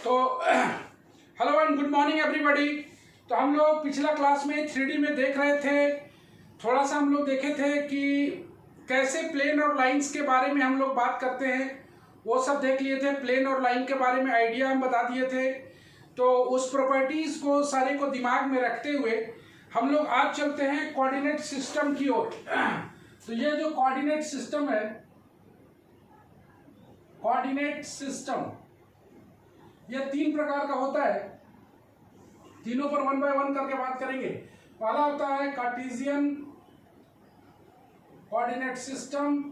तो hello and good morning everybody. तो हम लोग पिछला क्लास में 3D में देख रहे थे। थोड़ा सा हम लोग देखे थे कि कैसे प्लेन और लाइंस के बारे में हम लोग बात करते हैं, वो सब देख लिए थे। प्लेन और लाइन के बारे में आइडिया हम बता दिए थे। तो उस प्रॉपर्टीज़ को सारे को दिमाग में रखते हुए हम लोग आज चलते हैं कोऑर्डिनेट सिस्टम की ओर। तो ये जो कोऑर्डिनेट सिस्टम है, कोऑर्डिनेट सिस्टम यह 3 प्रकार का होता है। तीनों पर 1 बाय 1 करके बात करेंगे। पहला होता है कार्टेशियन कोऑर्डिनेट सिस्टम,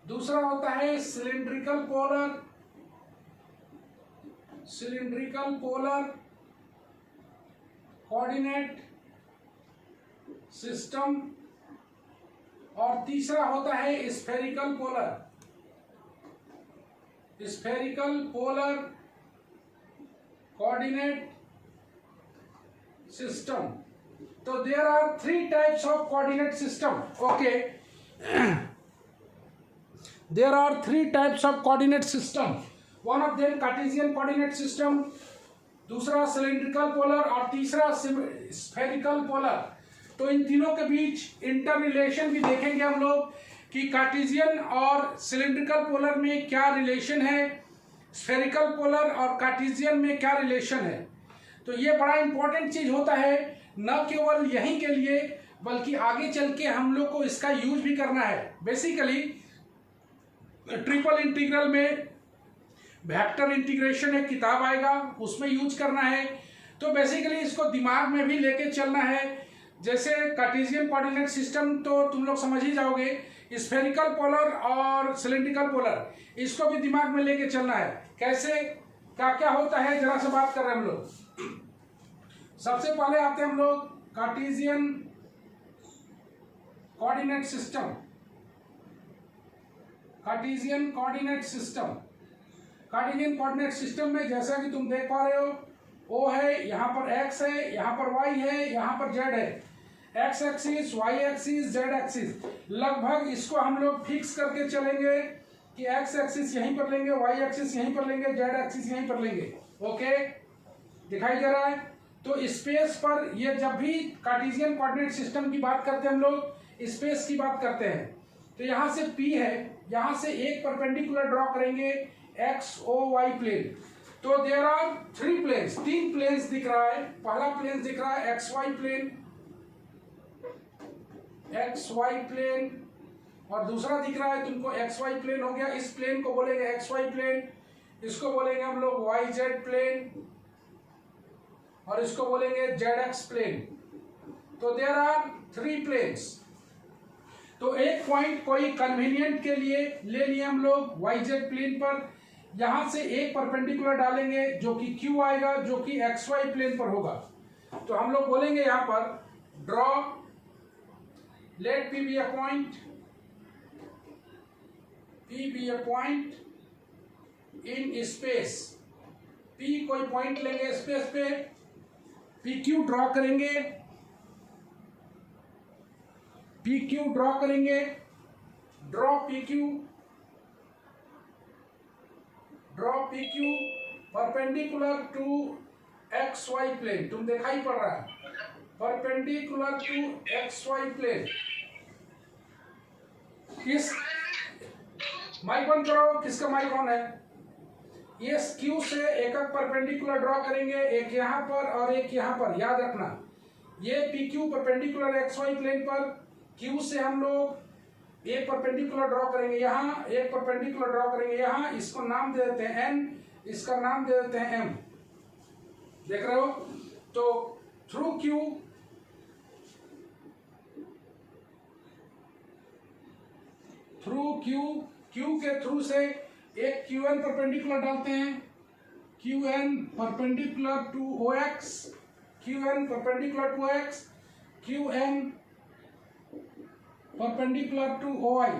दूसरा होता है सिलिंड्रिकल पोलर कोऑर्डिनेट सिस्टम, और तीसरा होता है स्फेरिकल पोलर कोऑर्डिनेट सिस्टम। तो there are 3 types of coordinate system. Okay, there are 3 types of coordinate system. One of them Cartesian coordinate system, दूसरा cylindrical polar और तीसरा spherical polar। तो इन तीनों के बीच इंटर रिलेशन भी देखेंगे हम लोग कि कार्टेशियन और सिलिंड्रिकल पोलर में क्या रिलेशन है, स्फेरिकल पोलर और कार्टेशियन में क्या रिलेशन है। तो ये बड़ा इंपॉर्टेंट चीज होता है, न केवल यहीं के लिए बल्कि आगे चल के हम लोग को इसका यूज भी करना है। बेसिकली ट्रिपल इंटीग्रल में वेक्टर इंटीग्रेशन एक किताब आएगा, उसमें यूज करना है। तो बेसिकली इसको दिमाग में भी लेके चलना है। जैसे कार्टेशियन कोऑर्डिनेट सिस्टम तो तुम लोग समझ ही जाओगे, स्फेरिकल पोलर और सिलिंड्रिकल पोलर इसको भी दिमाग में लेके चलना है। कैसे क्या क्या होता है जरा से बात कर रहे हैं हम लोग। सबसे पहले आते हैं हम लोग Cartesian coordinate system. Cartesian coordinate system में जैसा कि तुम देख पा रहे हो, O है, यहाँ पर X है, यहाँ पर Y है, यहाँ पर Z है। X axis, Y axis, Z axis, लगभग इसको हम लोग फिक्स करके चलेंगे कि X एक्सिस यहीं पर लेंगे, Y एक्सिस यहीं पर लेंगे, Z एक्सिस यहीं पर लेंगे। ओके, दिखाई दे रहा है। तो स्पेस पर ये जब भी कार्टेशियन कोऑर्डिनेट सिस्टम की बात करते हैं हम लोग स्पेस की बात करते हैं। तो यहाँ से P है, यहाँ से एक परपेंडिकुलर ड्रॉ करेंगे XOY प्लेन। तो देयर आर 3 प्लेन्स, 3 प्लेन्स दिख रहा है। पहला प्लेन दिख रहा है XY प्लेन, और दूसरा दिख रहा है तुमको XY प्लेन हो गया। इस प्लेन को बोलेंगे XY प्लेन, इसको बोलेंगे हम लोग YZ प्लेन, और इसको बोलेंगे ZX प्लेन। तो देयर आर 3 प्लेन्स। तो एक पॉइंट कोई कन्वीनियंट के लिए ले लिए हम लोग YZ प्लेन पर, यहां से एक परपेंडिकुलर डालेंगे जो कि Q आएगा, जो कि XY प्लेन पर होगा। तो हम लोग बोलेंगे यहां पर draw let P be a point in space। P कोई पॉइंट लेंगे स्पेस पे, PQ ड्रॉ करेंगे, draw PQ perpendicular to XY plane. तुम दिखाई पड़ रहा है, परपेंडिकुलर टू XY प्लेन। किस माइक बंद करो, किसका माइक ऑन है। ये Q से एक परपेंडिकुलर ड्रॉ करेंगे, एक यहाँ पर और एक यहाँ पर। याद रखना, ये PQ परपेंडिकुलर XY प्लेन पर, Q से हम लोग एक परपेंडिकुलर ड्रॉ करेंगे यहाँ, एक परपेंडिकुलर ड्रॉ करेंगे यहाँ। इसको नाम दे देते हैं N, इसका नाम दे देते हैं M। देख रहे हो। तो थ्रू Q के थ्रू से एक QN परपेंडिकुलर डालते हैं, QN perpendicular to OX, QN perpendicular to X, QN perpendicular to OI।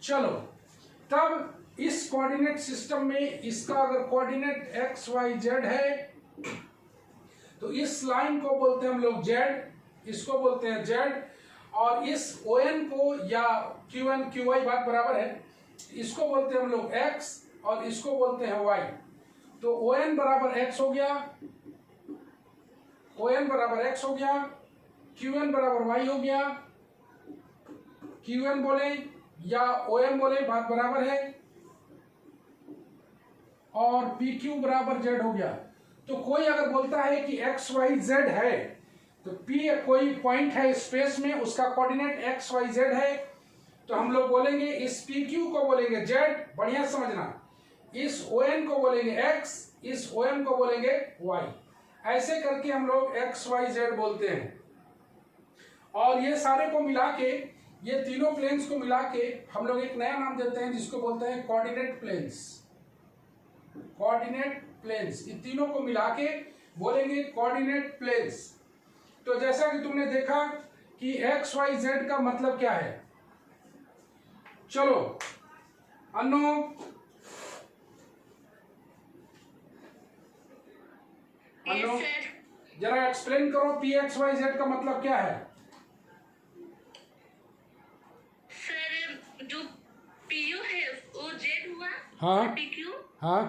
चलो, तब इस कोऑर्डिनेट सिस्टम में इसका अगर कोऑर्डिनेट XYZ है तो इस लाइन को बोलते हैं हम लोग Z, इसको बोलते हैं Z, और इस ON को या QN QY बात बराबर है, इसको बोलते हैं हम लोग x और इसको बोलते हैं y। तो ON बराबर x हो गया, ON बराबर x हो गया, QN बराबर y हो गया, QN बोले या OM बोले बात बराबर है, और PQ बराबर Z हो गया। तो कोई अगर बोलता है कि x y z है, तो P कोई पॉइंट है स्पेस में, उसका कोऑर्डिनेट x y z है, तो हम लोग बोलेंगे इस PQ को बोलेंगे Z, बढ़िया समझना, इस ON को बोलेंगे x, इस OM को बोलेंगे y। ऐसे करके हम लोग x y z बोलते हैं। और ये सारे को मिला के, ये तीनों प्लेन्स को मिला के हम लोग एक नया नाम देते हैं जिसको बोलते हैं कोऑर्डिनेट प्लेन्स। कोऑर्डिनेट प्लेन्स, इन तीनों को मिला के बोलेंगे कोऑर्डिनेट प्लेन्स। तो जैसा कि तुमने देखा कि एक्स वाई जेड का मतलब क्या है, चलो अन्नो अन्नो जरा एक्सप्लेन करो, पी एक्स वाई जेड का मतलब क्या है? सर जो पीयू है वो जेड हुआ, हाँ पीक्यू, हाँ,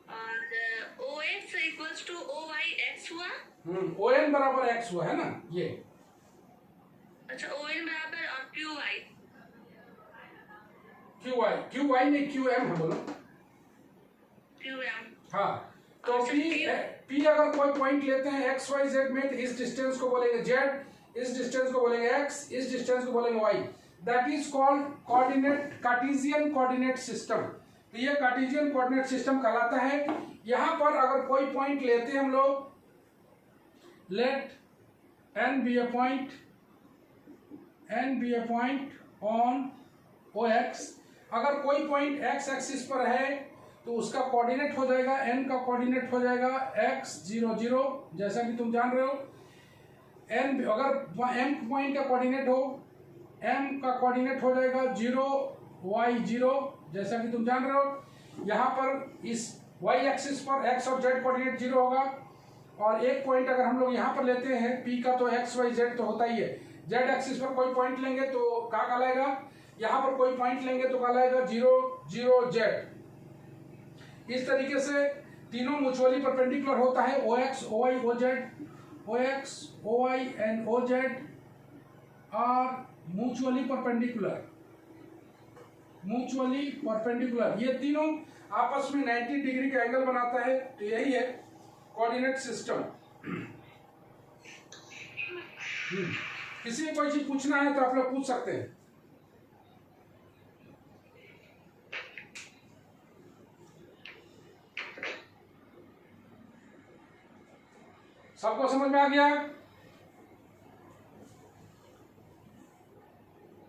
और O X equals to O Y X हुआ, ओ एन बराबर एक्स हुआ है ना ये। अच्छा ओ एन बराबर और क्यू वाई, क्यू वाई नहीं क्यू एम है, बोलो क्यू एम। हाँ। तो पी अगर कोई पॉइंट लेते हैं एक्स वाई जेड में, तो इस डिस्टेंस को बोलेंगे जेड, इस डिस्टेंस को बोलेंगे एक्स, इस डिस्टेंस को बोलेंगे Y. That is called coordinate, Cartesian coordinate system. तो ये कार्टेशियन कोऑर्डिनेट सिस्टम कहलाता है। यहां पर अगर कोई पॉइंट लेते हैं हम लोग, late n be a point on OX। अगर कोई पॉइंट x एक्सिस पर है तो उसका कोऑर्डिनेट हो जाएगा, n का कोऑर्डिनेट हो जाएगा x 0 0, जैसा कि तुम जान रहे हो। n अगर m पॉइंट का कोऑर्डिनेट हो, m का कोऑर्डिनेट हो जाएगा 0 y 0, जैसा कि तुम जान रहे हो। यहाँ पर इस y एक्सिस पर x और z कोऑर्डिनेट 0 होगा। और एक पॉइंट अगर हम लोग यहाँ पर लेते हैं p का, तो x y z तो होता ही है। z एक्सिस पर कोई पॉइंट लेंगे तो क्या कहलाएगा, यहाँ पर कोई पॉइंट लेंगे तो कहलाएगा 0 0 z। इस तरीके से तीनों म्यूचुअली परपेंडिकुलर होता है। OX OY OZ, OX OY and OZ are mutually perpendicular. ये तीनों आपस में 90 डिग्री का एंगल बनाता है। तो यही है कोऑर्डिनेट सिस्टम। किसी को कोई चीज पूछना है तो आप लोग पूछ सकते हैं। सबको समझ में आ गया?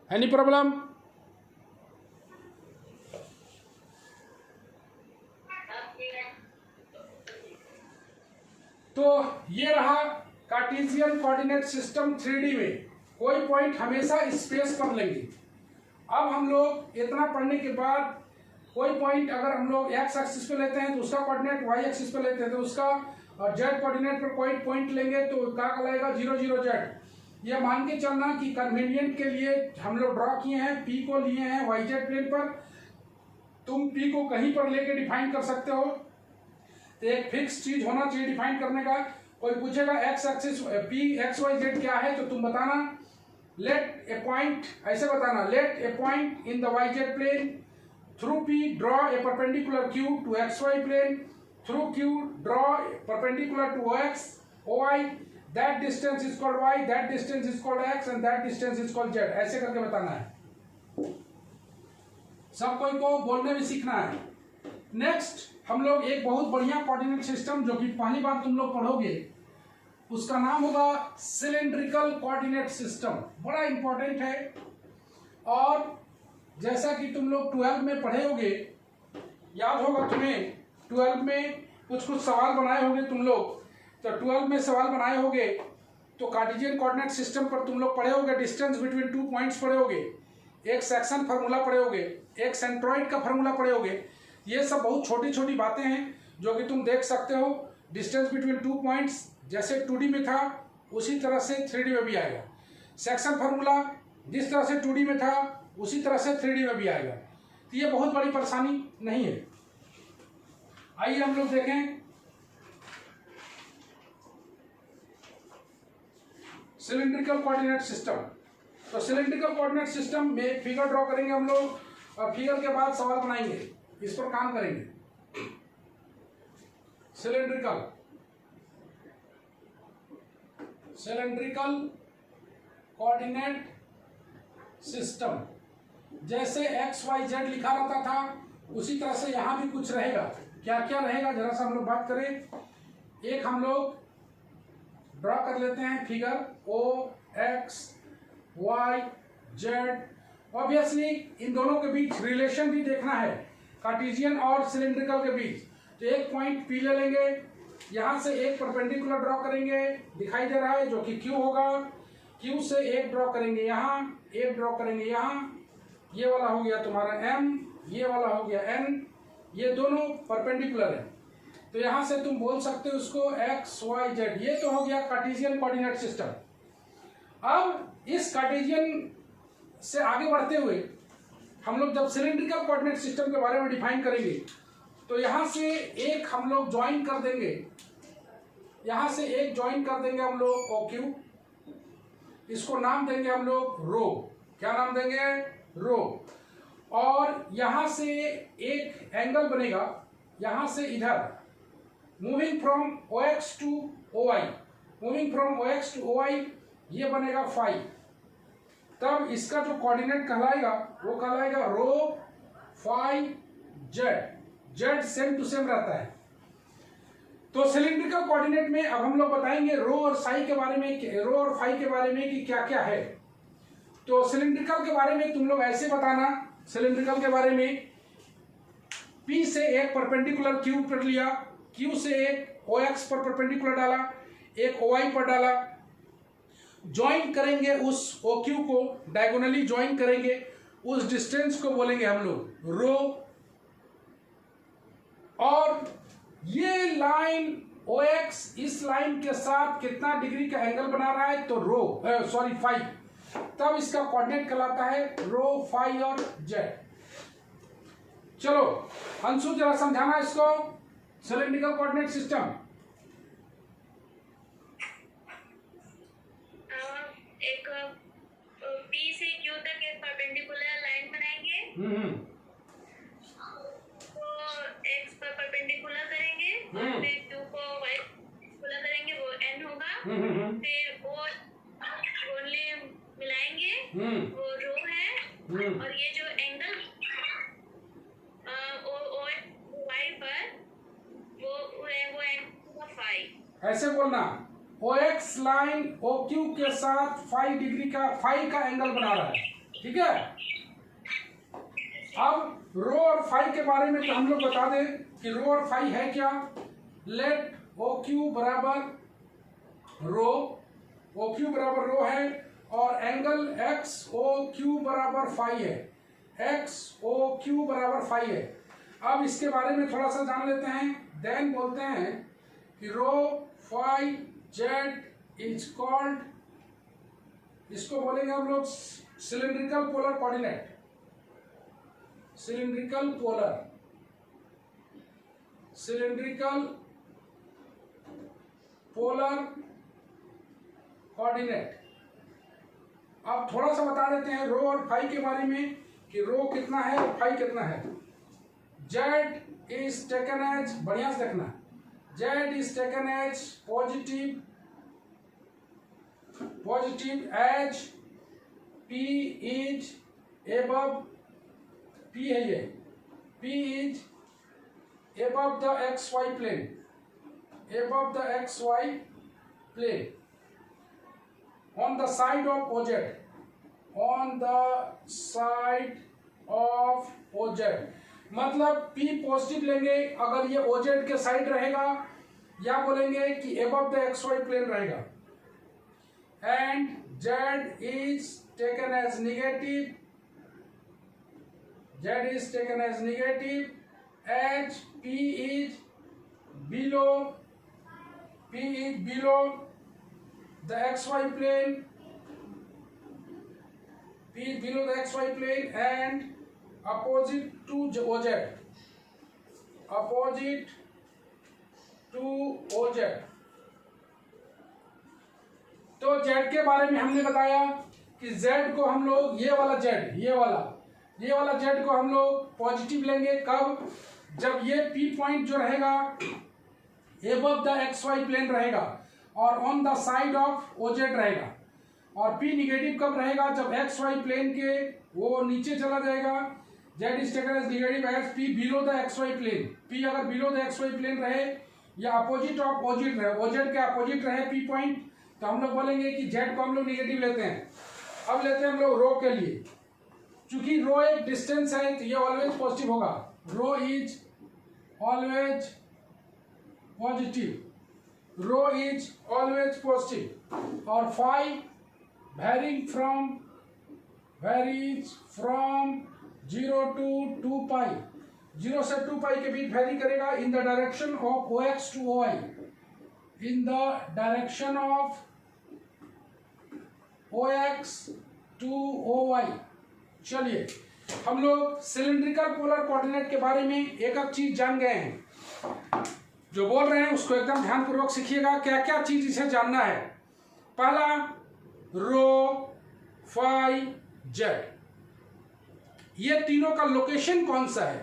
Any problem? तो ये रहा कार्टेशियन कोऑर्डिनेट सिस्टम 3D में। कोई पॉइंट हमेशा स्पेस पर लेंगे। अब हम लोग इतना पढ़ने के बाद कोई पॉइंट अगर हम लोग एक्स एक्सिस पे लेते हैं तो उसका कोऑर्डिनेट, वाई एक्सिस पे लेते हैं तो उसका, और जेड कोऑर्डिनेट पर कोई पॉइंट लेंगे तो क्या कहलाएगा 0 0 जेड। ये मान के चलना कि कन्वीनियंट के लिए हम लोग ड्रॉ किए हैं, पी को लिए हैं वाई जेड प्लेन पर। तुम पी को कहीं पर लेके डिफाइन कर सकते हो। तो एक फिक्स चीज होना चाहिए डिफाइन करने का। कोई पूछेगा X axis P X Y Z क्या है, तो तुम बताना लेट ए पॉइंट, ऐसे बताना let a point in the Y Z plane through P draw a perpendicular Q to X Y plane, through Q draw perpendicular to OX, OY, that distance is called Y, that distance is called X and that distance is called Z। ऐसे करके बताना है। सब कोई को बोलने भी सीखना है। नेक्स्ट हम लोग एक बहुत बढ़िया कोऑर्डिनेट सिस्टम, जो कि पहली बार तुम लोग पढ़ोगे, उसका नाम होगा सिलेंड्रिकल कोऑर्डिनेट सिस्टम। बड़ा इंपॉर्टेंट है। और जैसा कि तुम लोग 12 में पढ़े होगे, याद होगा तुम्हें 12 में कुछ सवाल बनाए होंगे तुम लोग। तो 12 में सवाल बनाए होंगे तो कार्टेशियन कोऑर्डिनेट सिस्टम पर तुम लोग पढ़े होंगे, डिस्टेंस बिटवीन 2 पॉइंट्स पढ़े होंगे, एक सेक्शन फार्मूला पढ़े होंगे, एक सेंट्रॉइड का फार्मूला पढ़े होंगे। ये सब बहुत छोटी छोटी बातें हैं जो कि तुम देख सकते हो। डिस्टेंस बिटवीन 2 पॉइंट्स जैसे 2D में था उसी तरह से 3D में भी आएगा। सेक्शन फार्मूला जिस तरह से 2D में था उसी तरह से 3D में भी आएगा। तो ये बहुत बड़ी परेशानी नहीं है। आइए हम लोग देखें सिलेंड्रिकल कोऑर्डिनेट सिस्टम। तो सिलेंड्रिकल कोऑर्डिनेट सिस्टम में फिगर ड्रॉ करेंगे हम लोग, और फिगर के बाद सवाल बनाएंगे, इस पर काम करेंगे। सिलेंड्रिकल कोऑर्डिनेट सिस्टम, जैसे एक्स वाई जेड लिखा रहता था उसी तरह से यहाँ भी कुछ रहेगा। क्या क्या रहेगा जरा सा हम लोग बात करें। एक हम लोग ड्रॉ कर लेते हैं figure O X Y Z. Obviously इन दोनों के बीच रिलेशन भी देखना है, कार्टेशियन और सिलेंड्रिकल के बीच। तो एक पॉइंट पी ले लेंगे, यहाँ से एक परपेंडिकुलर ड्रॉ करेंगे, दिखाई दे रहा है, जो कि क्यू होगा। क्यू से एक ड्रॉ करेंगे यहाँ, एक ड्रॉ करेंगे यहाँ, ये वाला हो गया तुम्हारा एम, ये वाला हो गया एन, ये दोनों परपेंडिकुलर है। तो यहाँ से तुम बोल सकते हो उसको एक्स वाई जेड। ये तो हो गया कार्टेशियन कोऑर्डिनेट सिस्टम। अब इस कार्टेशियन से आगे बढ़ते हुए हम लोग जब सिलेंड्रिकल कोऑर्डिनेट सिस्टम के बारे में डिफाइन करेंगे, तो यहाँ से एक हम लोग ज्वाइन कर देंगे, यहाँ से एक ज्वाइन कर देंगे हम लोग ओ क्यू। इसको नाम देंगे हम लोग रो। क्या नाम देंगे? रो। और यहाँ से एक एंगल बनेगा, यहाँ से इधर, moving from O X to O Y, moving from O X to O Y, ये बनेगा फाई। तब इसका जो कोऑर्डिनेट कहलाएगा वो कहलाएगा rho phi Z. Z same to same रहता है। तो सिलिंड्रिकल कोऑर्डिनेट में अब हम लोग बताएंगे रो और साई के बारे में, रो और फाई के बारे में कि क्या क्या है। तो सिलिंड्रिकल के बारे में तुम लोग ऐसे बताना, सिलिंड्रिकल के बारे में P से एक परपेंडिकुलर Q पर लिया, Q से एक OX पर परपेंडिकुलर डाला, एक OY पर डाला, ज्वाइन करेंगे उस OQ को, डायगोनली ज्वाइन करेंगे, उस डिस्टेंस को बोलेंगे हम लोग रो। और ये लाइन OX इस लाइन के साथ कितना डिग्री का एंगल बना रहा है, तो रो फाई। तब इसका कोऑर्डिनेट कहलाता है रो फाई और जेड। चलो अंशु जरा समझाना इसको, सिलिंड्रिकल कोऑर्डिनेट सिस्टम। एक P से Q तक एक परपेंडिकुलर लाइन बनाएंगे, तो X पर परपेंडिकुलर करेंगे, और फिर Q को Y परपेंडिकुलर करेंगे, वो N होगा। फिर वो ओनली मिलाएंगे, वो रो है। और ये जो एंगल Y पर वो एंगल फाई। ऐसे बोलना OX लाइन OQ के साथ फाई डिग्री का, फाई का एंगल बना रहा है, ठीक है। अब रो और फाई के बारे में तो हम लोग बता दें कि रो और फाई है क्या। लेट OQ बराबर रो, OQ बराबर रो है, और एंगल XOQ बराबर फाई है, XOQ बराबर फाई है। अब इसके बारे में थोड़ा सा जान लेते हैं। देन बोलते हैं कि रो फाई जेड इज कॉल्ड, इसको बोलेंगे हम लोग cylindrical polar coordinate. Cylindrical polar, cylindrical polar coordinate. अब थोड़ा सा बता देते हैं रो और फाई के बारे में कि रो कितना है और फाई कितना है। जेड इज टेकन एज, बढ़िया से देखना, Z is taken as positive as P is above, P है ये, P is above the XY plane, above the XY plane, on the side of OZ, on the side of OZ। मतलब P positive लेंगे अगर ये OZ के side रहेगा, या बोलेंगे कि above the XY प्लेन रहेगा। And Z is taken as negative, Z is taken as negative as P is below, P is below the XY plane, P is below the XY plane, and opposite to OZ, opposite to OZ. तो Z के बारे में हमने बताया कि Z को हम लोग ये वाला जेड, ये वाला जेड को हम लोग पॉजिटिव लेंगे। कब? जब ये पी पॉइंट जो रहेगा above the X Y plane रहेगा और on the side of OZ रहेगा। और पी निगेटिव कब रहेगा? जब एक्स वाई प्लेन के वो नीचे चला जाएगा। Z is taken as negative as P below the X Y plane. P अगर below the X Y plane रहे या अपोजिट ऑफ ओजेड रहे, ओजेड के अपोजिट रहे पी पॉइंट, तो हम लोग बोलेंगे कि जेड को हम लोग निगेटिव लेते हैं। अब लेते हैं हम लोग रो के लिए। चूंकि रो एक डिस्टेंस है तो ये ऑलवेज पॉजिटिव होगा। Rho is always positive, rho is always positive. और phi varying from 0 to 2 pi, 0 से 2 pi के बीच वेरी करेगा इन the direction of OX to OI, in the direction of OX to OY। चलिए हम लोग सिलिंड्रिकल पोलर कोऑर्डिनेट के बारे में एक एक चीज जान गए हैं। जो बोल रहे हैं उसको एकदम ध्यानपूर्वक सीखिएगा, क्या क्या चीज इसे जानना है। पहला रो, फाई, जेड, ये तीनों का लोकेशन कौन सा है?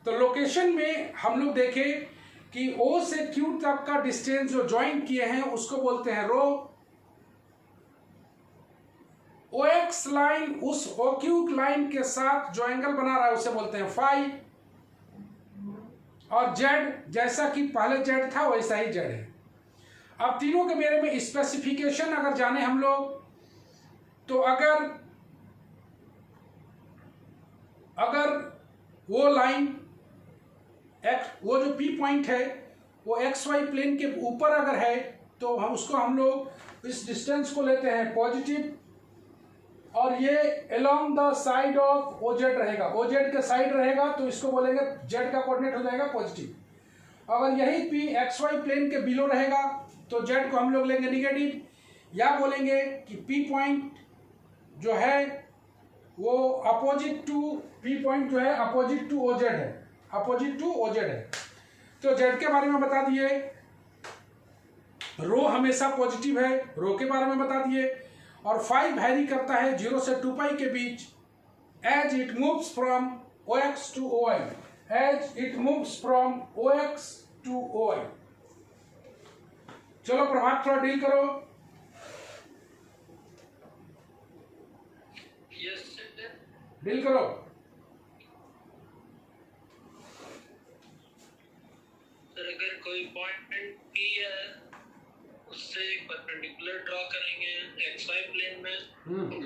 तो लोकेशन में हम लोग देखें कि O से Q तक का डिस्टेंस जो ज्वाइन किए हैं उसको बोलते हैं रो। OX लाइन उस OQ लाइन के साथ जो एंगल बना रहा है उसे बोलते हैं फाई। और जेड जैसा कि पहले जेड था वैसा ही जेड है। अब तीनों के बारे में स्पेसिफिकेशन अगर जाने हम लोग, तो अगर वो लाइन वो जो पी पॉइंट है वो एक्स वाई प्लेन के ऊपर अगर है तो हम लोग इस डिस्टेंस को लेते हैं पॉजिटिव। और ये along the side of OZ रहेगा, ओजेड के साइड रहेगा तो इसको बोलेंगे जेड का कोऑर्डिनेट हो जाएगा पॉजिटिव। अगर यही पी एक्स वाई प्लेन के बिलो रहेगा तो जेड को हम लोग लेंगे निगेटिव, या बोलेंगे कि पी पॉइंट जो है वो अपोजिट टू पी पॉइंट जो है अपोजिट टू ओजेड है, अपोजिट टू ओजेड है। तो जेड के बारे में बता दिए, रो हमेशा पॉजिटिव है, रो के बारे में बता दिए। और फाई वैरी करता है 0 से 2 पाई के बीच as it moves from OX to OI, as it moves from OX to OI। चलो प्रभात थोड़ा डील करो। डील करो। सर अगर कोई पॉइंट P है उससे एक परपेंडिकुलर ड्रॉ करेंगे XY प्लेन में,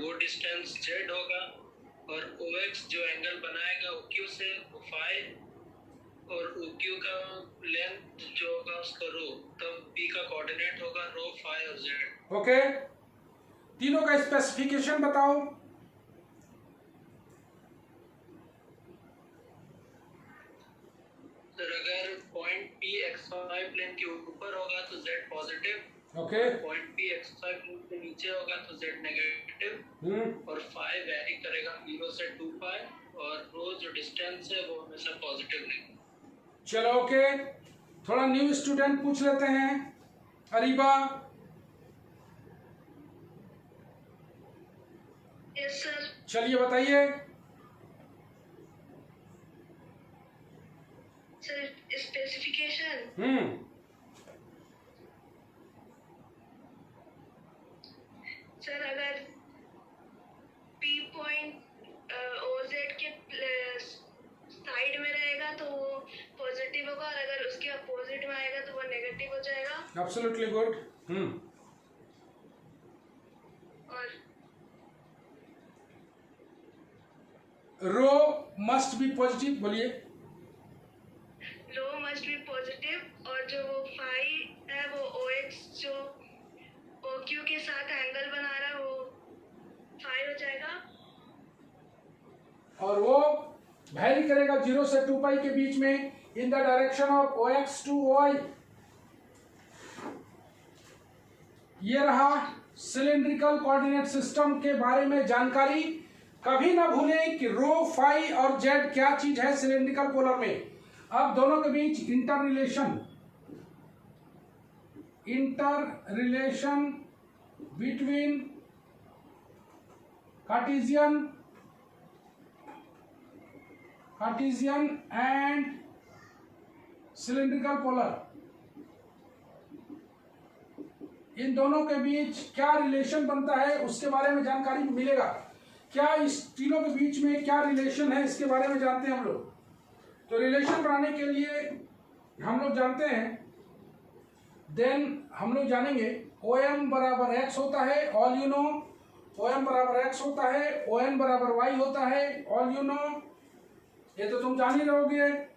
वो डिस्टेंस Z होगा और OX जो एंगल बनाएगा OQ से वो फाई और OQ का लेंथ जो होगा उसका रो, तब P का कोऑर्डिनेट होगा रो, फाई और Z। ओके, तीनों का स्पेसिफिकेशन बताओ। सर अगर पॉइंट P XY प्लेन के ऊपर होगा तो Z positive, okay, point P XY plane के नीचे होगा तो Z नेगेटिव, और फाई वैरी करेगा 0 से 2 पाई और रो जो डिस्टेंस है वो हमेशा पॉजिटिव नहीं। चलो ओके, थोड़ा न्यू स्टूडेंट पूछ लेते हैं। अरीबा। Yes sir. चलिए बताइए। सर स्पेसिफिकेशन, सर अगर पी पॉइंट ओजेड के साइड में रहेगा तो वो पॉजिटिव होगा और अगर उसके अपोजिट में आएगा तो वो नेगेटिव हो जाएगा। Absolutely good. और रो मस्ट बी पॉजिटिव, बोलिए। रो मस्ट बी पॉजिटिव और जो वो फाई है वो OX जो OQ के साथ एंगल बना रहा है वो फाई हो जाएगा। और वो वैरी करेगा 0 से 2 पाई के बीच में in the direction of OX to OI। ये रहा सिलिंड्रिकल कोऑर्डिनेट सिस्टम के बारे में जानकारी। कभी ना भूलें कि रो फाई और जेड क्या चीज है सिलेंड्रिकल पोलर में। अब दोनों के बीच interrelation between Cartesian and cylindrical polar, इन दोनों के बीच क्या रिलेशन बनता है उसके बारे में जानकारी मिलेगा। क्या इस तीनों के बीच में क्या रिलेशन है इसके बारे में जानते हैं हम लोग। तो रिलेशन बनाने के लिए हम लोग जानते हैं, देन हम लोग जानेंगे OM बराबर x होता है, ऑल यू नो। OM बराबर x होता है, ON बराबर y होता है, ऑल यू नो। ये तो तुम जान ही रहोगे।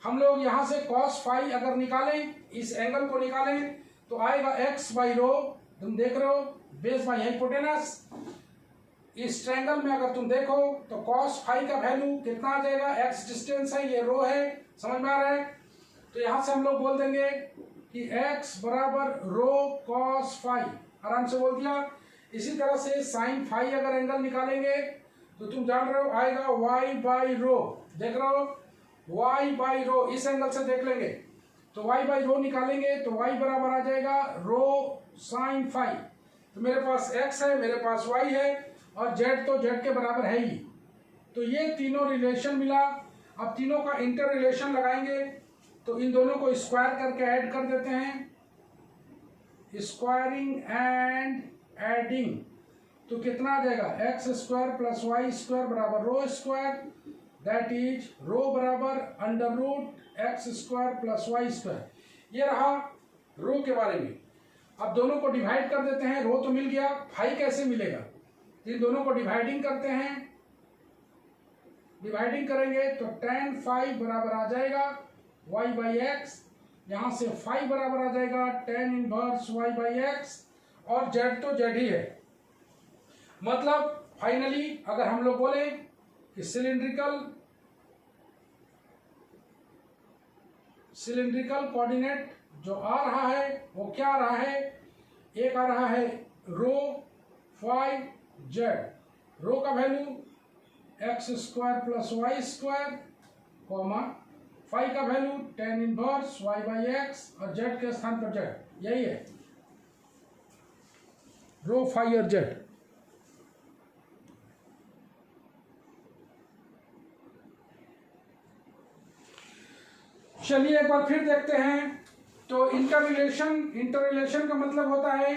हम लोग यहाँ से cos फाई अगर निकालें, इस एंगल को निकालें तो आएगा x बाई रो, तुम देख रहे हो, बेस बाई हाइपोटेनस। इस ट्रायंगल में अगर तुम देखो तो cos फाई का वैल्यू कितना आ जाएगा, x डिस्टेंस है, ये रो है, समझ में आ रहा है। तो यहाँ से हम लोग बोल देंगे कि x बराबर रो cos फाई, आराम से बोल दिया। इसी तरह से sin फाई अगर एंगल निकालेंगे तो तुम जान रहे हो आएगा y बाई रो, देख रहे हो y बाई रो, इस एंगल से देख लेंगे तो y बाई रो निकालेंगे तो y बराबर आ जाएगा रो sin फाई। तो मेरे पास x है, मेरे पास y है और z तो z के बराबर है ही। तो ये तीनों रिलेशन मिला। अब तीनों का इंटर रिलेशन लगाएंगे तो इन दोनों को स्क्वायर करके ऐड कर देते हैं, स्क्वायरिंग एंड एडिंग। तो कितना आ जाएगा, X square plus Y square बराबर rho square, that is rho बराबर under root X square plus Y square. ये रहा रो के बारे में। अब दोनों को डिवाइड कर देते हैं, रो तो मिल गया, फाई कैसे मिलेगा, इन दोनों को डिवाइडिंग करते हैं। डिवाइडिंग करेंगे तो tan फाई बराबर आ जाएगा y बाई एक्स, यहाँ से फाई बराबर आ जाएगा tan inverse y by X, और z तो z ही है। मतलब फाइनली अगर हम लोग बोले कि सिलिंड्रिकल कोऑर्डिनेट जो आ रहा है वो क्या आ रहा है, एक आ रहा है रो फाई जेड, रो का value X square plus Y square, comma phi का value tan inverse y by X, और जेड के स्थान पर जेड, यही है रो फाई और जेड। चलिए एक बार फिर देखते हैं। तो इंटर रिलेशन का मतलब होता है,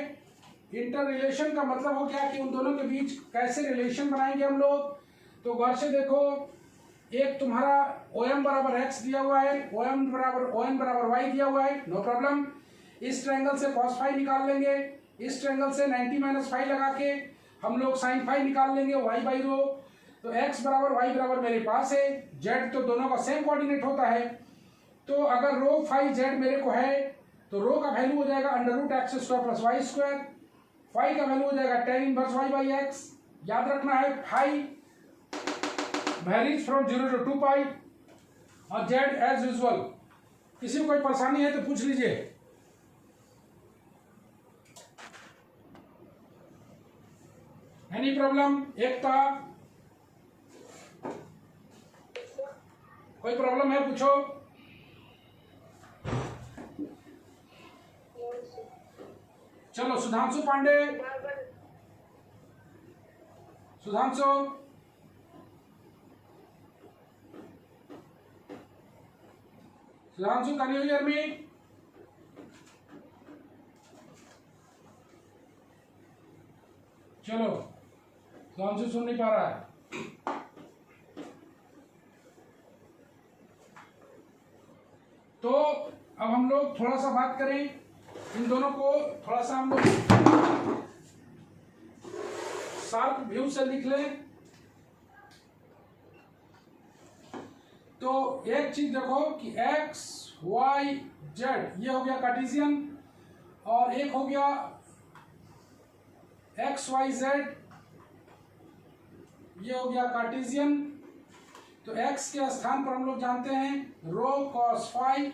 इंटर रिलेशन का मतलब हो गया कि उन दोनों के बीच कैसे रिलेशन बनाएंगे हम लोग। तो गौर से देखो, एक तुम्हारा OM बराबर x दिया हुआ है, ON बराबर y दिया हुआ है, नो प्रॉब्लम। इस ट्रायंगल से cos फाई निकाल लेंगे, इस ट्रायंगल से 90 माइनस फाई लगा के हम लोग sin फाई निकाल लेंगे y बाई रो। तो x बराबर y बराबर मेरे पास है, z तो दोनों का सेम कोऑर्डिनेट होता है। तो अगर रो फाई जेड मेरे को है तो रो का वैल्यू हो जाएगा under root X square plus Y square, phi का वैल्यू हो जाएगा tan inverse y by X. याद रखना है phi varies from 0 to 2 pi, और जेड एज यूजुअल। किसी को कोई परेशानी है तो पूछ लीजिए। एनी प्रॉब्लम, एकता कोई प्रॉब्लम है पूछो। चलो Sudhanshu Pandey, Sudhanshu can you hear me? चलो सुधांशु सुन नहीं पा रहा है। तो अब हम लोग थोड़ा सा बात करें, इन दोनों को थोड़ा सा हम लोग शार्प व्यू से लिख लें। तो एक चीज देखो कि x y z ये हो गया कार्टेशियन, और एक हो गया x y z ये हो गया कार्टेशियन। तो x के स्थान पर हम लोग जानते हैं रो cos फाई,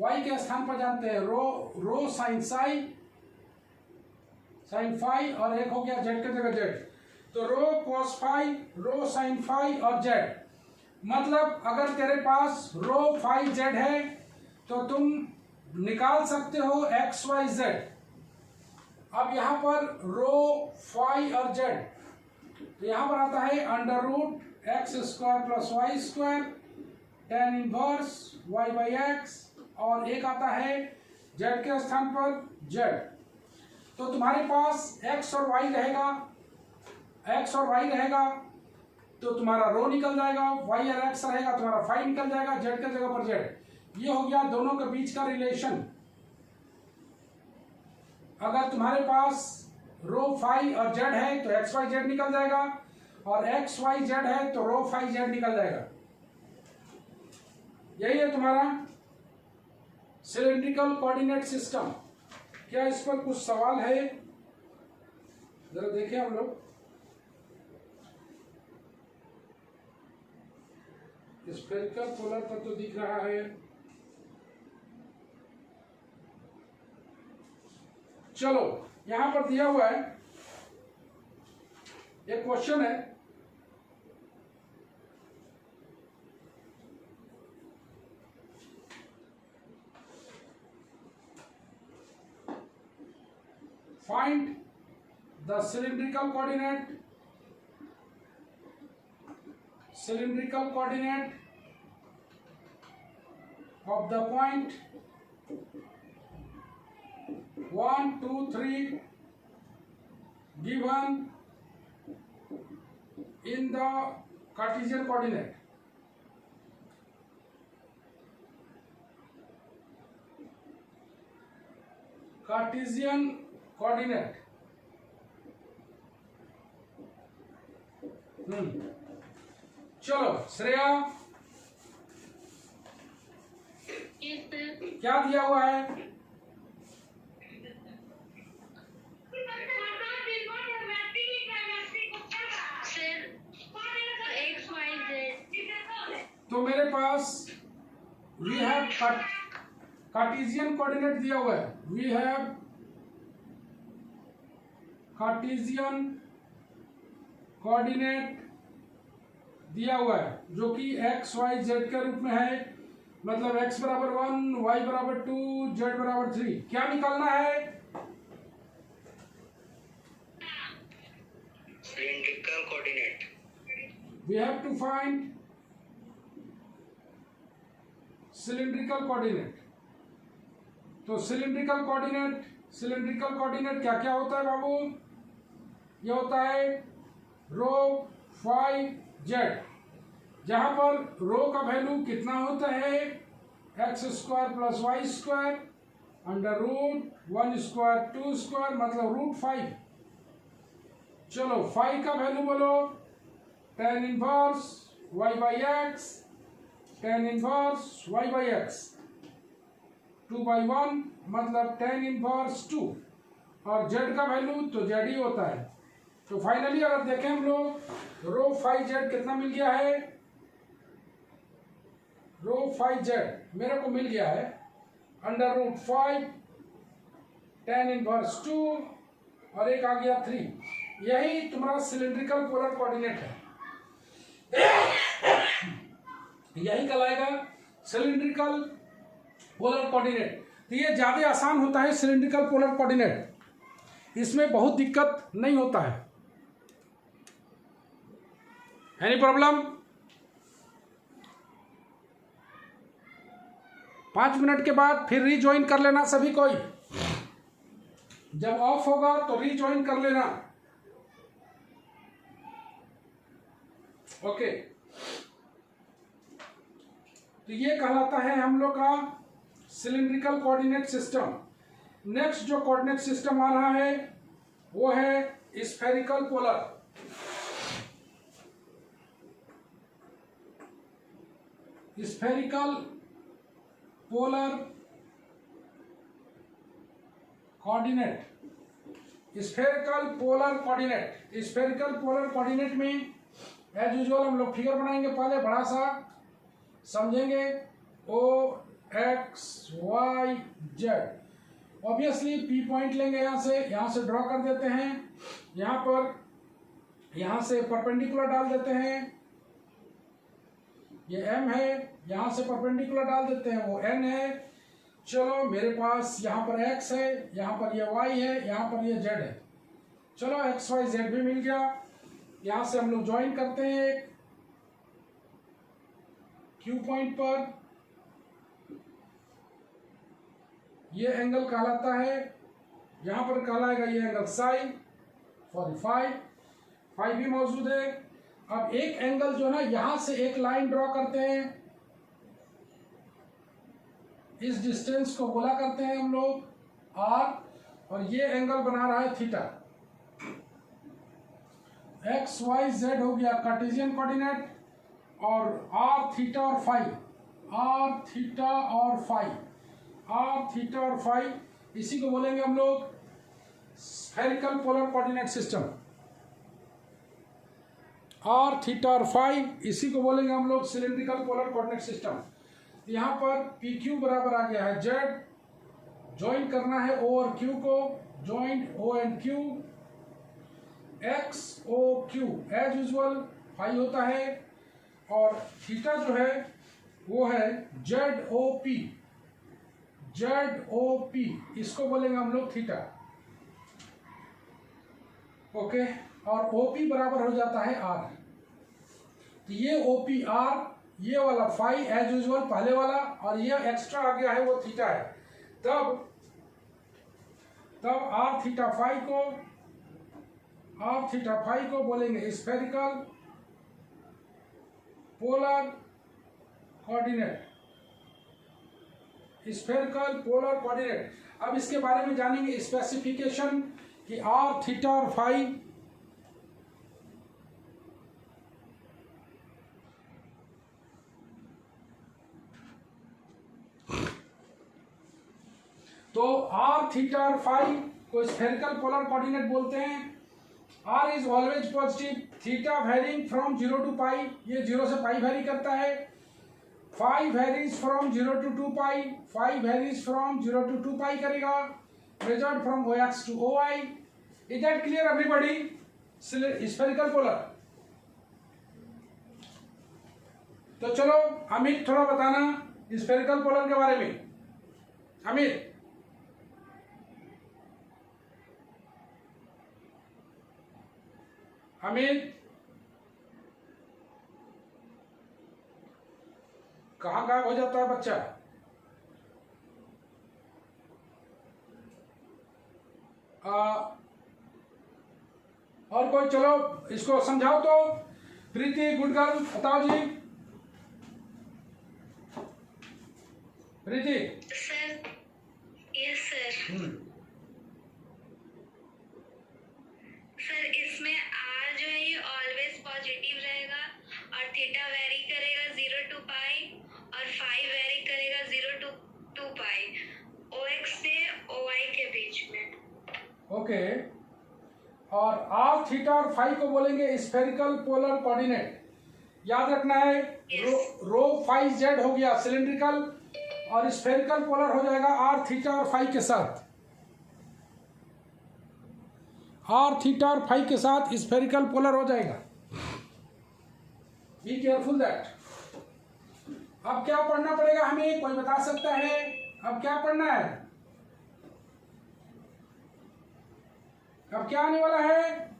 y के स्थान पर जानते हैं रो sin फाई, और एक हो गया z के जगह z। तो rho cos phi, rho sine phi और जेड। मतलब अगर तेरे पास रो फाई जेड है तो तुम निकाल सकते हो एक्स वाई जेड। अब यहां पर रो फाई और जेड, तो यहां पर आता है under root X square plus Y square tan inverse Y by X, और एक आता है जेड के स्थान पर जेड। तो तुम्हारे पास एक्स और वाई रहेगा, एक्स और वाई रहेगा तो तुम्हारा रो निकल जाएगा, वाई और एक्स रहेगा तुम्हारा फाई निकल जाएगा, जेड के जगह पर जेड। ये हो गया दोनों के बीच का रिलेशन। अगर तुम्हारे पास रो फाई और जेड है तो एक्स वाई जेड निकल जाएगा, और एक्स वाई जेड है तो रो फाई जेड निकल जाएगा। यही है तुम्हारा सिलेंड्रिकल कोऑर्डिनेट सिस्टम। क्या इस पर कुछ सवाल है? जरा देखें हम लोग। स्फेरिकल पोलर पर तो दिख रहा है। चलो यहां पर दिया हुआ है एक क्वेश्चन है, find the cylindrical coordinate of the point 1, 2, 3 given in the Cartesian coordinate. Cartesian coordinate. चलो श्रेया, क्या दिया हुआ है? तो मेरे पास वी हैव कार्टेशियन कोऑर्डिनेट दिया हुआ है, वी हैव कार्टेशियन कोऑर्डिनेट दिया हुआ है जो कि एक्स वाई जेड के रूप में है। मतलब x बराबर 1, y बराबर 2, z बराबर 3। क्या निकालना है? Cylindrical coordinate. We have to find cylindrical coordinate. तो सिलेंड्रिकल कोऑर्डिनेट क्या क्या होता है बाबू? ये होता है रो फाई जेड, जहां पर रो का वैल्यू कितना होता है X square plus Y square under root 1 square 2 square, मतलब रूट 5। चलो फाई का वैल्यू बोलो, tan inverse Y by X, tan inverse Y by X 2/1 मतलब टेन इनवर्स 2, और जेड का वैल्यू तो जेड ही होता है। तो फाइनली अगर देखें हम लोग रो फाई जेड कितना मिल गया है, रो फाई जेड मेरे को मिल गया है अंडर रूट 5 टेन इनवर्स 2 और एक आ गया 3। यही तुम्हारा सिलेंड्रिकल पोलर कोऑर्डिनेट है, यही कहलाएगा सिलेंड्रिकल पोलर कोऑर्डिनेट। तो ये ज्यादा आसान होता है सिलेंड्रिकल पोलर कोऑर्डिनेट, इसमें बहुत दिक्कत नहीं होता है। Any problem? 5 मिनट के बाद फिर रीज्वाइन कर लेना सभी कोई, जब ऑफ होगा तो रीज्वाइन कर लेना। ओके, तो ये कहलाता है हम लोग का सिलेंड्रिकल कोऑर्डिनेट सिस्टम। नेक्स्ट जो कोऑर्डिनेट सिस्टम आ रहा है वो है spherical polar. Spherical polar coordinate, spherical polar coordinate. Spherical polar coordinate में एज यूजुअल हम लोग फिगर बनाएंगे, पहले बड़ा सा समझेंगे O X Y Z. Obviously P point लेंगे, यहाँ से ड्रॉ कर देते हैं। यहाँ पर यहां से परपेंडिकुलर डाल देते हैं, ये m है, यहां से परपेंडिकुलर डाल देते हैं, वो n है। चलो मेरे पास यहाँ पर x है, यहाँ पर ये y है, यहाँ पर ये z है। चलो x y z भी मिल गया। यहाँ से हम लोग ज्वाइन करते हैं एक Q पॉइंट पर, ये एंगल कहलाता है, यहाँ पर कहलाएगा ये एंगल साई, सॉरी फाई भी मौजूद है। अब एक एंगल जो ना यहाँ से एक लाइन ड्रॉ करते हैं, इस डिस्टेंस को बोला करते हैं हम लोग r, और ये एंगल बना रहा है थीटा। x y z हो गया कार्टेशियन कोऑर्डिनेट, और r थीटा और फाई, r थीटा और फाई, r थीटा और फाई, इसी को बोलेंगे हम लोग spherical polar coordinate system. r theta और फाई, इसी को बोलेंगे हम लोग सिलेंड्रिकल पोलर कोऑर्डिनेट सिस्टम। यहाँ पर पी क्यू बराबर आ गया है जेड, ज्वाइन करना है ओ और क्यू को, join O and Q, X O Q as usual phi होता है, और थीटा जो है वो है Z O P, Z O P, इसको बोलेंगे हम लोग थीटा। ओके, और ओ पी बराबर हो जाता है आर। तो ये ओ पी आर, ये वाला फाई एज यूजुअल पहले वाला, और ये एक्स्ट्रा आ गया है वो थीटा है। तब आर थीटा फाई को बोलेंगे spherical polar coordinate, spherical polar coordinate. अब इसके बारे में जानेंगे स्पेसिफिकेशन कि आर थीटा और फाई तो आर थीटा और फाई को स्फेरिकल पोलर कोऑर्डिनेट बोलते हैं। R is always positive, theta varying from 0 to pi, ये 0 से पाई वेरी करता है। Phi varies from 0 to 2 pi, phi varies from 0 to 2 pi करेगा। Measured from OX to OI। Is that clear everybody? Spherical polar. तो चलो अमित थोड़ा बताना spherical polar के बारे में। अमित, कहाँ गायब हो जाता है बच्चा? और कोई चलो इसको समझाओ तो। प्रीति गुड गर्ल, बताओ जी। Preeti. Sir, yes sir. Sir इसमें आर जो है ये ऑलवेज पॉजिटिव रहेगा, और थीटा वेरी करेगा 0 टू पाई, और फाई वेरी करेगा 0 टू 2 पाई, OX से OI के बीच में। ओके, और आर थीटा और फाई को बोलेंगे स्फेरिकल पोलर कोऑर्डिनेट। याद रखना है, रो फाई जेड हो गया सिलेंड्रिकल, और स्फेरिकल पोलर हो जाएगा आर थीटा और फाई के साथ। आर थीटा और फाई के साथ स्फेरिकल पोलर हो जाएगा। Be careful that. अब क्या पढ़ना पड़ेगा हमें, कोई बता सकता है? अब क्या पढ़ना है? अब क्या आने वाला है?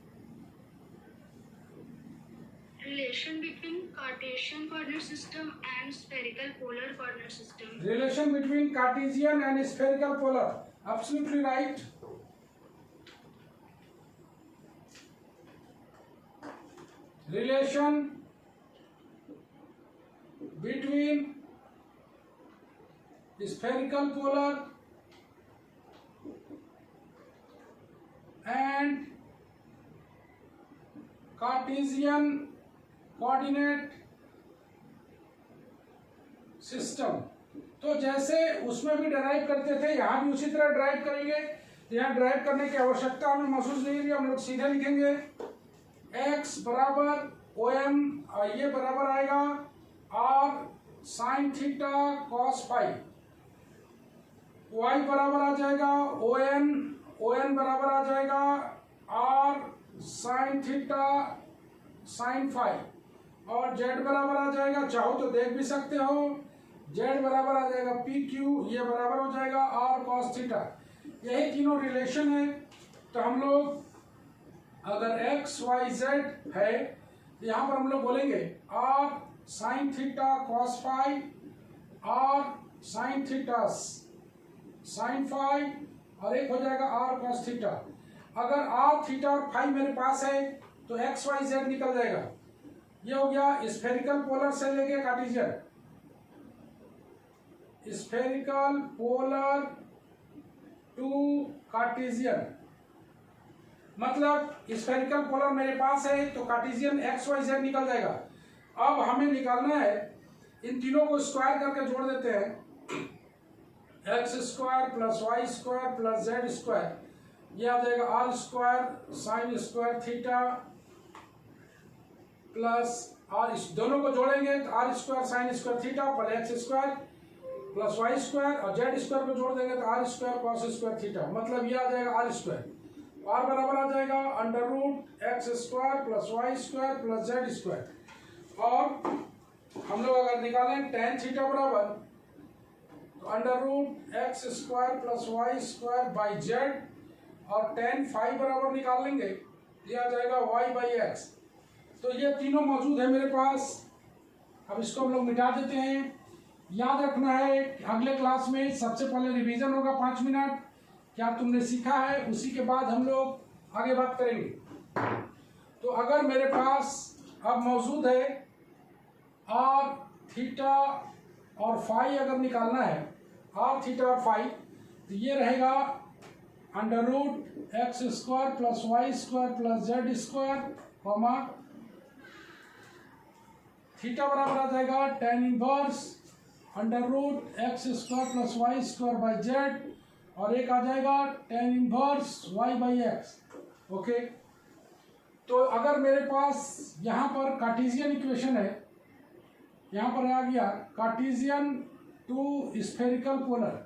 Relation between Cartesian coordinate system and spherical polar coordinate system. Relation between Cartesian and spherical polar. Absolutely right. Relation between spherical polar and Cartesian coordinate system. तो जैसे उसमें भी डिराइव करते थे, यहाँ भी उसी तरह डिराइव करेंगे। यहाँ डिराइव करने की आवश्यकता हमें महसूस नहीं होगी, हम लोग सीधे लिखेंगे x बराबर OM, और ये बराबर आएगा r sine theta cos phi, y बराबर आ जाएगा ON बराबर आ जाएगा r sine theta sine five और जेड बराबर आ जाएगा, चाहो तो देख भी सकते हो, जेड बराबर आ जाएगा पी क्यू, ये बराबर हो जाएगा आर कॉस थीटा। यही तीनों रिलेशन है। तो हम लोग अगर एक्स वाई जेड है तो यहाँ पर हम लोग बोलेंगे R sine theta cos five, R sine theta sine five और एक हो जाएगा आर कॉस थीटा। अगर आर थीटा और फाइव मेरे पास है तो एक्स वाई जेड निकल जाएगा। ये हो गया स्फेरिकल पोलर से लेके Cartesian, spherical polar to Cartesian. मतलब स्फेरिकल पोलर मेरे पास है तो कार्टेशियन एक्स वाई जेड निकल जाएगा। अब हमें निकालना है, इन तीनों को स्क्वायर करके जोड़ देते हैं, X square plus Y square plus Z square, ये आ जाएगा R square sine square theta plus R, इस दोनों को जोड़ेंगे तो R square sine square theta plus X square plus Y square और जेड स्क्वायर को जोड़ देंगे तो R square cos square theta, मतलब ये आ जाएगा आर स्क्वायर। आर बराबर आ जाएगा under root X square plus Y square plus Z square. और हम लोग अगर निकालें टेन थीटा बराबर तो under root X square plus Y square by Z और टेन फाइव बराबर निकाल लेंगे, ये आ जाएगा वाई बाई एक्स। तो ये तीनों मौजूद है मेरे पास। अब इसको हम लोग मिटा देते हैं। याद रखना है कि अगले क्लास में सबसे पहले रिवीजन होगा 5 मिनट, क्या तुमने सीखा है, उसी के बाद हम लोग आगे बात करेंगे। तो अगर मेरे पास अब मौजूद है आर थीटा और फाई, अगर निकालना है आर थीटा और फाई, तो ये रहेगा under root X square plus Y square plus Z square comma theta बराबर आ जाएगा tan inverse under root X square plus Y square by Z और एक आ जाएगा tan inverse Y by X. Okay, तो अगर मेरे पास यहाँ पर कार्टेशियन इक्वेशन है, यहाँ पर आ गया Cartesian to spherical polar,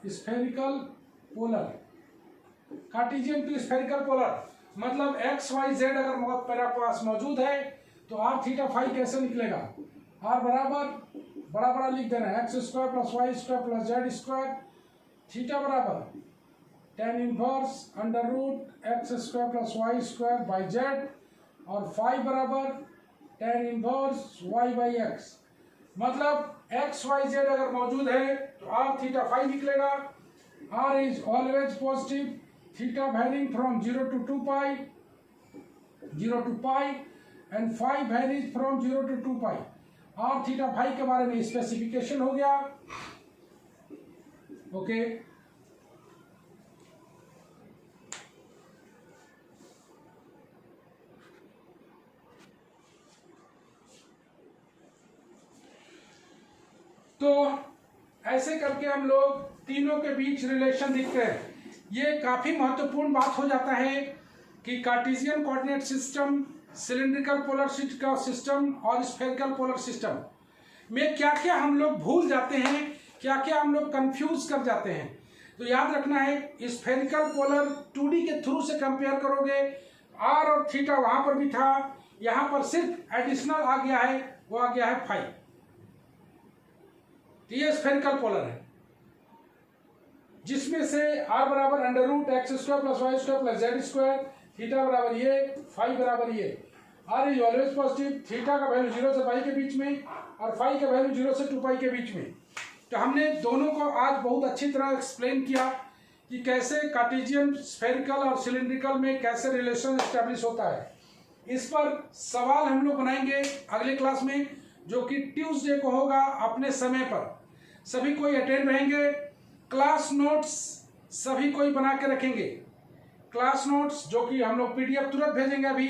spherical polar, Cartesian to spherical polar, मतलब एक्स वाई जेड अगर मेरे पास मौजूद है तो आर थीटा फाइव कैसे निकलेगा। आर बराबर बड़ा बड़ा लिख देना है X square plus Y square plus Z square, theta बराबर tan inverse under root X square plus Y square by Z और फाइव बराबर tan inverse Y by X. मतलब एक्स वाई जेड अगर मौजूद है तो आर थीटा फाइव निकलेगा। R is always positive, theta varying from 0 to 2 pi, 0 to pi and phi varies from 0 to 2 pi। R theta five के बारे में specification हो गया। ओके, तो ऐसे करके हम लोग तीनों के बीच रिलेशन दिखते हैं। ये काफी महत्वपूर्ण बात हो जाता है कि Cartesian coordinate system, cylindrical polar system और स्फेरिकल पोलर सिस्टम में क्या क्या हम लोग भूल जाते हैं, क्या क्या हम लोग कंफ्यूज कर जाते हैं। तो याद रखना है स्फेरिकल पोलर 2D के थ्रू से कंपेयर करोगे, आर और थीटा वहां पर भी था, यहां पर सिर्फ एडिशनल आ गया है, वो आ गया है फाइव। ये स्फेरिकल पोलर है जिसमें से आर बराबर under root X square plus Y square plus Z square, theta बराबर ये, फाइव बराबर ये। R is always positive, theta का वैल्यू 0 से पाई के बीच में और फाइव का वैल्यू 0 से 2 पाई के बीच में। तो हमने दोनों को आज बहुत अच्छी तरह एक्सप्लेन किया कि कैसे कार्टेशियन, स्फेरिकल और सिलिंड्रिकल में कैसे रिलेशन एस्टेब्लिश होता है। इस पर सवाल हम लोग बनाएंगे अगले क्लास में, जो कि ट्यूसडे को होगा अपने समय पर। सभी कोई अटेंड रहेंगे। क्लास नोट्स सभी कोई बना के रखेंगे। क्लास नोट्स जो कि हम लोग पीडीएफ तुरंत भेजेंगे, अभी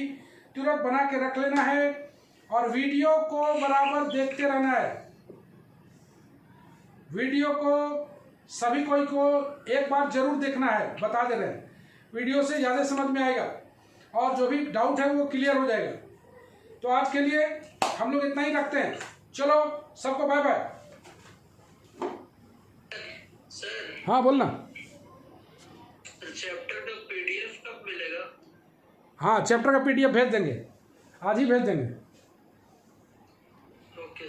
तुरंत बना के रख लेना है और वीडियो को बराबर देखते रहना है। वीडियो को सभी कोई को एक बार जरूर देखना है, बता दे रहे हैं, वीडियो से ज़्यादा समझ में आएगा और जो भी डाउट है वो क्लियर हो जाएगा। तो आज के लिए हम लोग इतना ही रखते हैं। चलो सबको बाय बाय। सर, हाँ बोलना। चैप्टर का पीडीएफ कब मिलेगा? हाँ चैप्टर का PDF भेज देंगे, आज ही भेज देंगे।